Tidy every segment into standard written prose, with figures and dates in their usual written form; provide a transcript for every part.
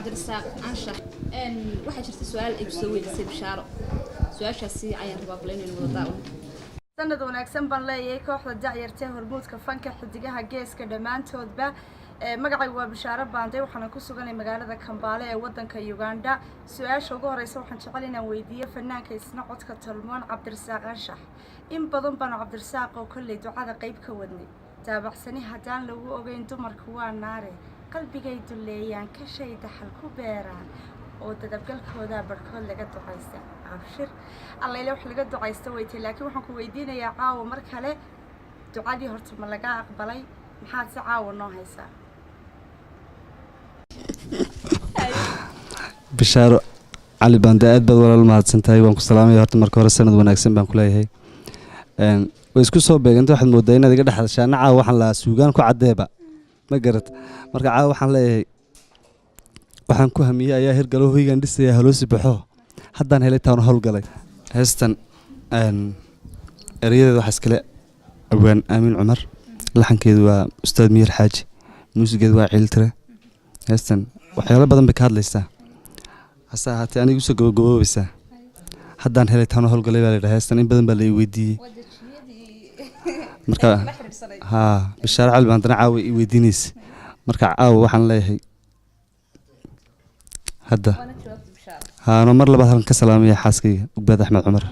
عبد الرزاق أنشح إن واحد شفت سؤال يسوي لسه بشارة سؤال شخصي عين ربابلين الموضوع sanad wanaagsan baan leeyahay kooxda da'yarta hormuudka fanka xidigaha geeska dhamaantoodba magacaygu waa Bishaaro Baanday waxaan ku suganay magaalada Kampala ee wadanka Uganda su'aasha ugu horeysa waxaan jecel inaan weydiiyo fanaanka isna codka Talmoon Cabdirasaaq Anshax in badan baan Cabdirasaaq oo kulli ducada qayb ka wadnay taabacsani hadaan lagu ogeyn dumarku waa naare qalbigaydu leeyaan ka shay daxal ku beeraan oo dadabgalkooda barkood laga ducaysta abshir alla ilaa wax laga ducaysta weytay laakiin waxaan ku weydiinayaa caawa mar kale ducadii horta ma laga aqbalay maxaad si caawa noo haysaa Bishaaro Ali Baanday aad baad walaal mahadsantahay waan ku salaamayaa horta marka hore sanad wanaagsan baan ku leeyahay way isku soo beegantay waxaad moodaa inaad iga dhaxashaa caawa waxaan la suugaan ku cadeeba ma garad marka caawa waxaan leeyahay waxaan ku hamiyay ayaa hirgalo hoygan dhisay haloosi baxo haddaan helay taan hawl galay heestan eriyada waxa iskale abwaan Aamin Cumar laxankeedu waa ustaad Miir Xaaji muusigeedu waa Ciiltire heestan waxyaalo badan bay ka hadlaysaa hasa haatee anigu soo gabagaboobaysaa haddaan helay taan hawl galay baa leeyahay heestan in badan baa la weydiiyay marka Bishaaro Ali Baanday caawa i weydiinaysa marka caawa waxaan leeyahay هذا ها أنا مرة بعد كسلام يا حاسكي وبعد أحمد عمر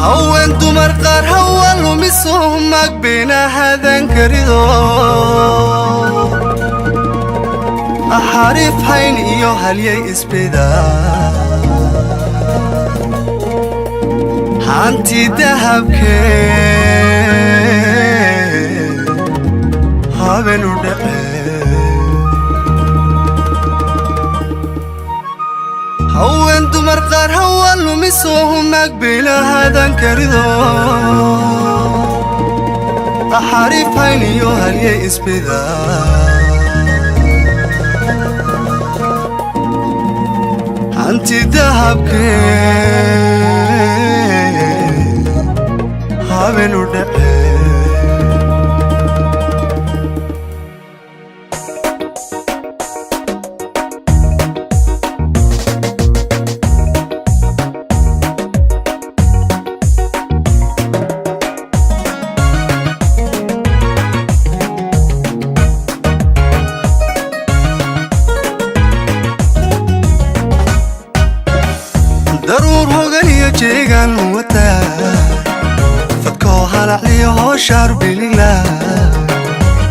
هو أنتم مرقار هو المسومك بينا هذا كريدو أحارف حيني يو هل يئس بدا حانتي دهب كي هابنو هو انتو مرقار هو اللوميسوهم مقبلة هذا كريدو أحارف عينيو هل يئس بذا أنتي دهب كي هابنو ضرور هوغانيو جيغان موتا فدكو هالعليو شارب لله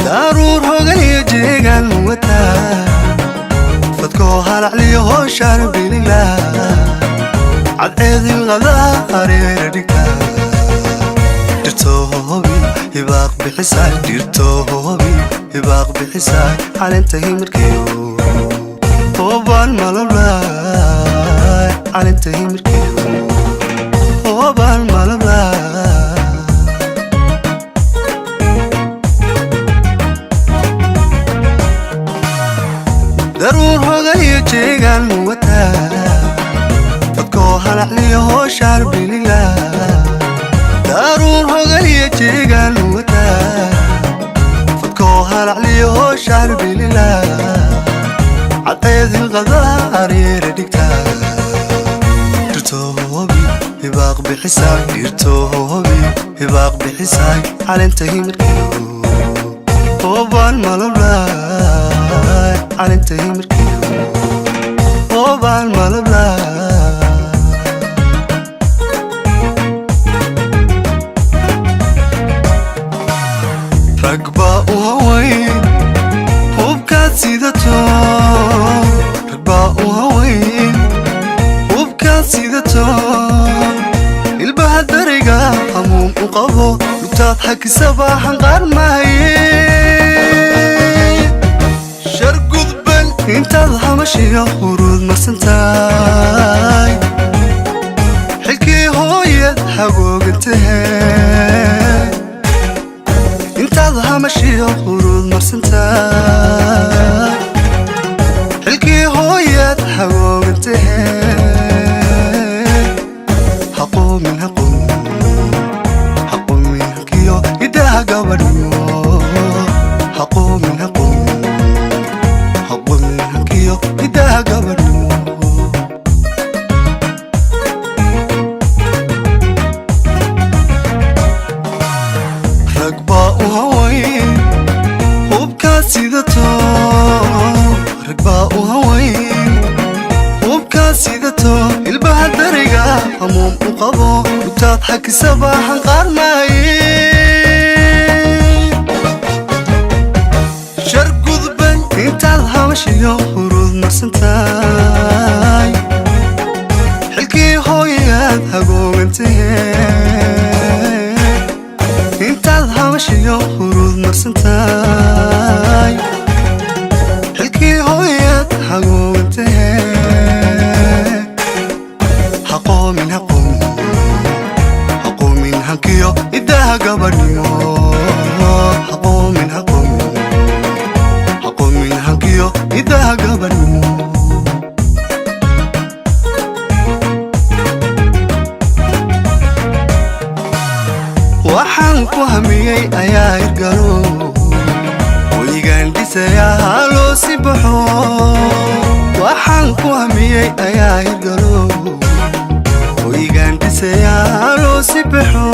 ضرور هوغانيو جيغان موتا فدكو هالعليو شارب لله عدعيد الغذاء قرير ديكا ديرتوهوبي يباق بحساي ديرتوهوبي يباق بحساي على انتهي مركيو طوبان مالبلاي على انتهي مركيو طوبان مالبلاي ضرور هوغانيو جيغان موتا فدكو هالعليو شارب لله ضرور هوغانيو جيغان موتا فدكو هالعليو شارب لله عدعيد الغذاء قرير ديكتا ديرتوهوبي يباق بحساي ديرتوهوبي يباق بحساي على انتهي مركيو طوبان مالبلاي على انتهي مركيو طوبان مالبلاي رقبة وهوين وبكات سيدتو رقبة وهوين وبكات سيدتو البهد درقة هموم وقبو لبتات حكي صباحا غار ماهي شرق ذبل انت ضحمشي ورود مرسنتاي حلكي هوية حقوق انتهي انت ضحمشي ورود مرسنتاي حلكي هوية حقوق انتهي حقوق من حقوق حقوق من حقيو idaha gabadhnimo haqoomin hankiyo idaha gabadhnimo rag baa u hawayn hubkaad sidato rag baa u hawayn hubkaad sidato ilbaha dariga hamuum u qabo utaad xakisaba hanqaar maaye shar gudban intaad habashiyo hurud marsantaay xilkii hooyaad hagoogantahe intaad habashiyo hurud marsantaay xilkii hooyaad hagoogantahe haqoomin hankiyo idaha gabadhnimo haqoomin hankiyo idaha gabadhnimo waxaan ku hamiyey ayaa hirgalo weligaan dhisayaa haloo si baxo waxaan ku hamiyey ayaa hirgalo weligaan dhisayaa haloo si baxo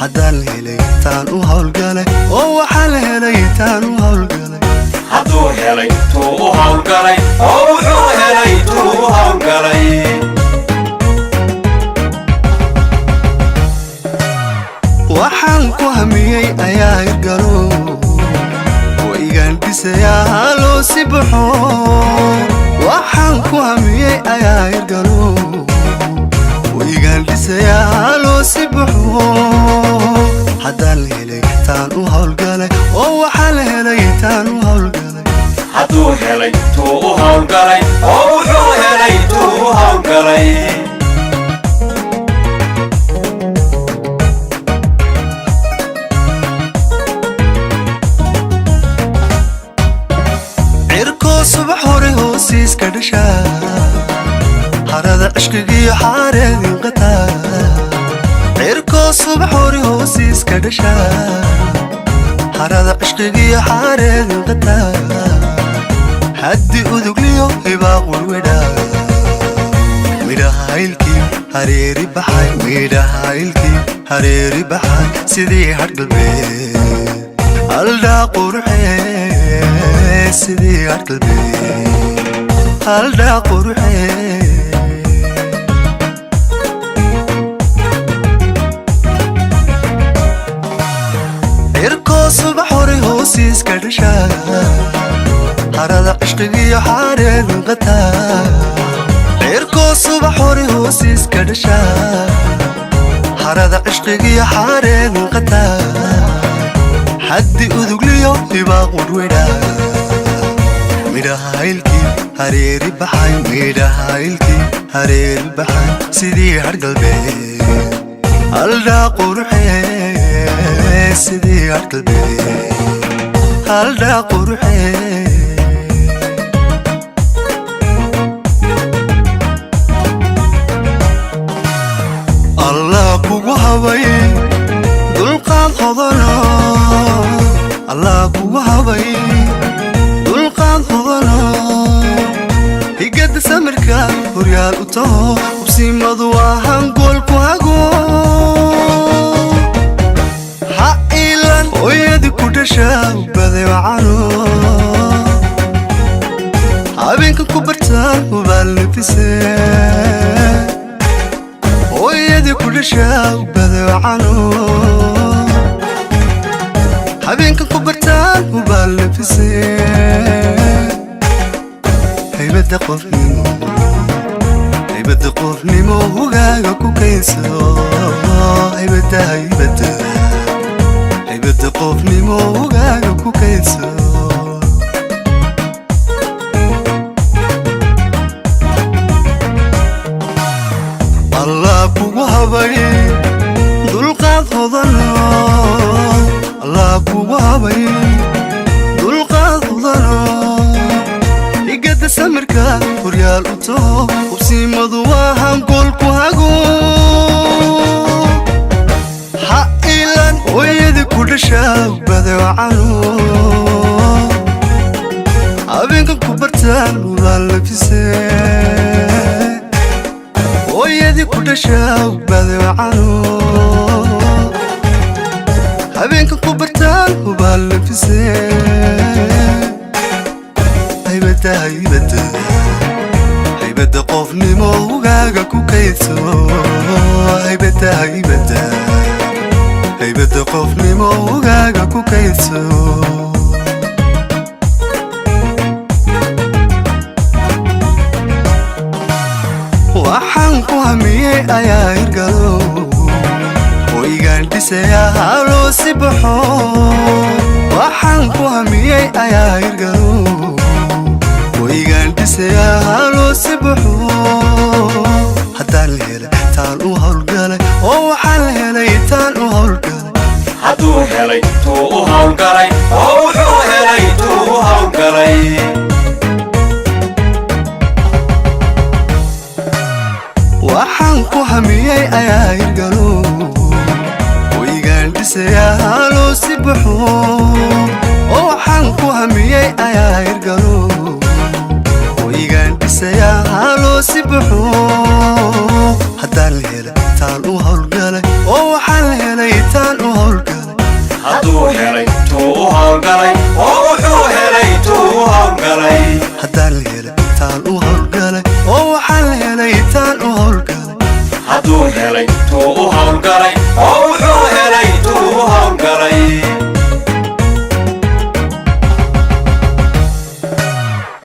haddaan helay taan u hawlgalay oo waxaan helay taan u hawlgalay hadduu helay tuu u hawlgalay oo wuxuu helay tuu u hawlgalay waxaan ku hamiyey ayaa hirgalo weligaan dhisayaa haloo si baxo waxaan ku hamiyey ayaa hirgalo weligaan dhisayaa haloo si baxo haddaan helay taan u hawlgalay oo waxaan helay taan u hawlgalay hadduu helay tuu u hawlgalay oo wuxuu helay tuu u hawlgalay cirkoo subax hore hoosiiska dhashaa harada cishqigiyo xaareedin qataa cirkoo subax hore hoosiiska dhashaa harada cishqigiyo xaareedin qataa haddi udugliyo hibaaq warwedhaa midhahaylkii hareeri baxay midhahaylkii hareeri baxay sidii hadhgalbeed aldhaa quruxee sidii hadhgalbeed aldhaa quruxee cirkoo subax hore hoosiiska dhashaa harada cishqigiyo xaareedin qataa cirkoo subax hore hoosiiska dhashaa harada cishqigiyo xaareedin qataa haddi udugliyo hibaaq warwedhaa midhahaylkii hareeri baxay midhahaylkii hareeri baxay sidii hadhgalbeed aldhaa quruxee sidii hadhgalbeed aldhaa quruxee allah kugu habay dulqaad hodano allah kugu habay dulqaad hodano higada samirka horyaal u taho hubsimadu waa hangool ku hago ha ilan hooyadi ku dhashaa ubaday wacano habeenkan ku bartaan hubaal nafisee hooyadi ku dhashaa ubaday wacano habeenkan ku bartaan hubaal nafisee haybadda qofnimo hogaaga ku kaynsado haybadda qofnimo hogaaga ku kaynsado allah kugu habay dulqaad hodano allah kugu habay dulqaad hodano higada samirka horyaal u taho hubsimadu waa hangool ku hago ha ilan hooyadi wacano habeenka ku bartaan waa labisee hooyadii ku dhashaa baday wacano habeenka ku bartaan waa labisee haybada qofnimo ugaaga ku kaydso haybada qofnimo ugaaga ku kaydso waxaan ku hamiyey ayaa hirgalo hoygaan dhisayaa haloo si baxo waxaan ku hamiyey ayaa hirgalo hoygaan dhisayaa haloo si baxo haddaan la helay taan u hawlgalay oo waxaan la helay taan u hawlgalay hadduu helay tuu u hawlgalay oo wuxuu helay tuu u hawlgalay waxaan ku hamiyey ayaa hirgalo hoygaan dhisayaa haloo si baxo oo waxaan ku hamiyey ayaa hirgalo hoygaan dhisayaa haloo si baxo haddaan la helay taan u hawlgalay oo waxaan la helay taan u hawlgalay hadduu helay tuu u hawlgalay oo wuxuu helay tuu u hawlgalay haddaan la helay taan u hawlgalay oo waxaan la helay taan u hawlgalay hadduu helay tuu u hawlgalay oo